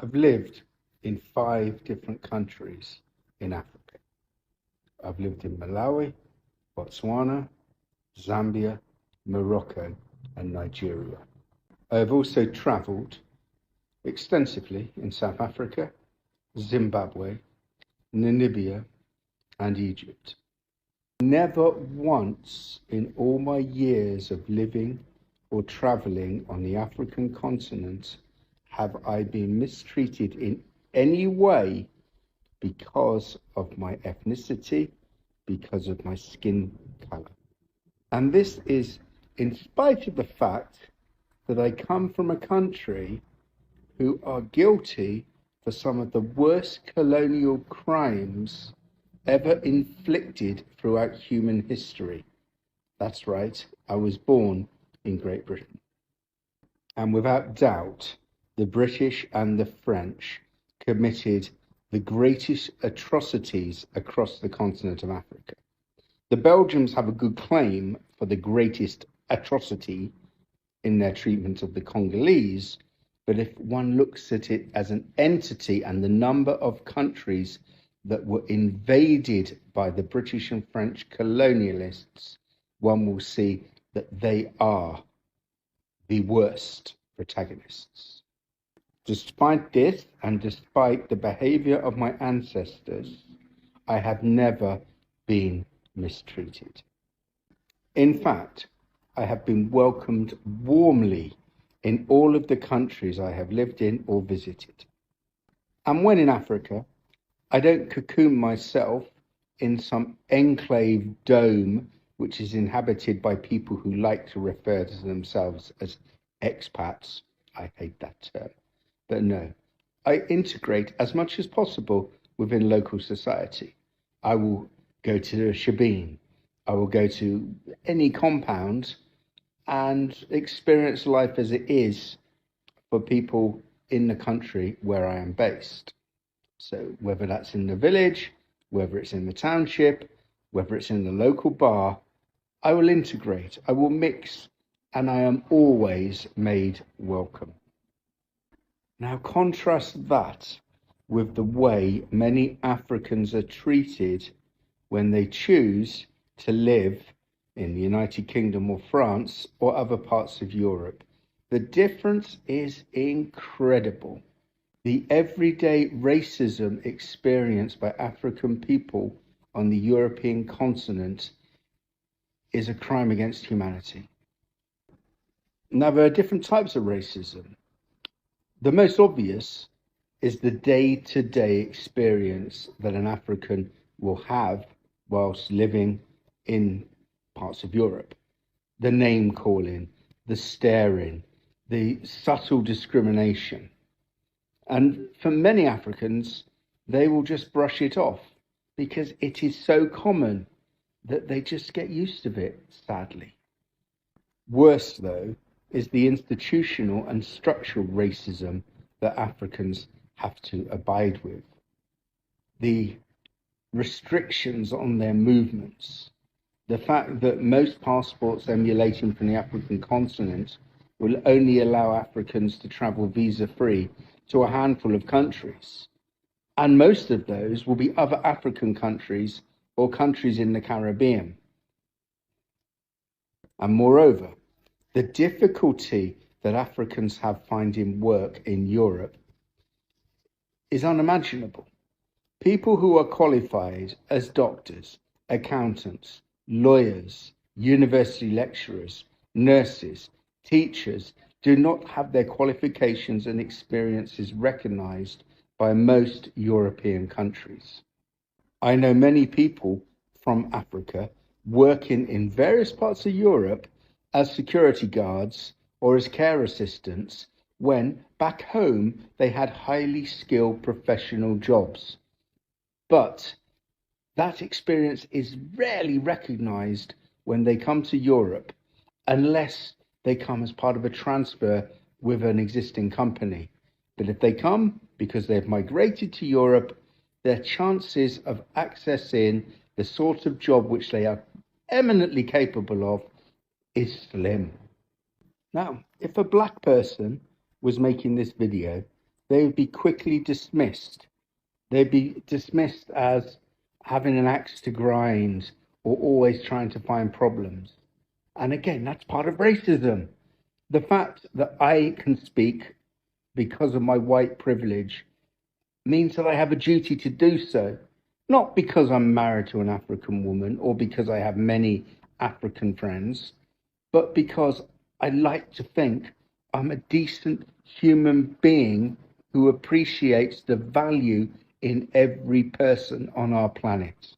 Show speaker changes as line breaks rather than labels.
I've lived in 5 different countries in Africa. I've lived in Malawi, Botswana, Zambia, Morocco, and Nigeria. I have also travelled extensively in South Africa, Zimbabwe, Namibia, and Egypt. Never once in all my years of living or travelling on the African continent have I been mistreated in any way because of my ethnicity, because of my skin colour. And this is in spite of the fact that I come from a country who are guilty for some of the worst colonial crimes ever inflicted throughout human history. That's right, I was born in Great Britain. And without doubt, the British and the French committed the greatest atrocities across the continent of Africa. The Belgians have a good claim for the greatest atrocity in their treatment of the Congolese, but if one looks at it as an entity and the number of countries that were invaded by the British and French colonialists, one will see that they are the worst protagonists. Despite this, and despite the behavior of my ancestors, I have never been mistreated. In fact, I have been welcomed warmly in all of the countries I have lived in or visited. And when in Africa, I don't cocoon myself in some enclave dome which is inhabited by people who like to refer to themselves as expats. I hate that term. But no, I integrate as much as possible within local society. I will go to a shebeen. I will go to any compound and experience life as it is for people in the country where I am based. So whether that's in the village, whether it's in the township, whether it's in the local bar, I will integrate, I will mix, and I am always made welcome. Now contrast that with the way many Africans are treated when they choose to live in the United Kingdom or France or other parts of Europe. The difference is incredible. The everyday racism experienced by African people on the European continent is a crime against humanity. Now, there are different types of racism. The most obvious is the day-to-day experience that an African will have whilst living in parts of Europe. The name calling, the staring, the subtle discrimination. And for many Africans, they will just brush it off because it is so common that they just get used to it, sadly. Worse, though, is the institutional and structural racism that Africans have to abide with. The restrictions on their movements, the fact that most passports emulating from the African continent will only allow Africans to travel visa-free to a handful of countries. And most of those will be other African countries or countries in the Caribbean. And moreover, the difficulty that Africans have finding work in Europe is unimaginable. People who are qualified as doctors, accountants, lawyers, university lecturers, nurses, teachers do not have their qualifications and experiences recognized by most European countries. I know many people from Africa working in various parts of Europe as security guards or as care assistants when back home they had highly skilled professional jobs. But that experience is rarely recognized when they come to Europe unless they come as part of a transfer with an existing company. But if they come because they've migrated to Europe, their chances of accessing the sort of job which they are eminently capable of is slim. Now, if a black person was making this video, they would be quickly dismissed. They'd be dismissed as having an axe to grind or always trying to find problems. And again, that's part of racism. The fact that I can speak because of my white privilege means that I have a duty to do so, not because I'm married to an African woman or because I have many African friends, but because I like to think I'm a decent human being who appreciates the value in every person on our planet.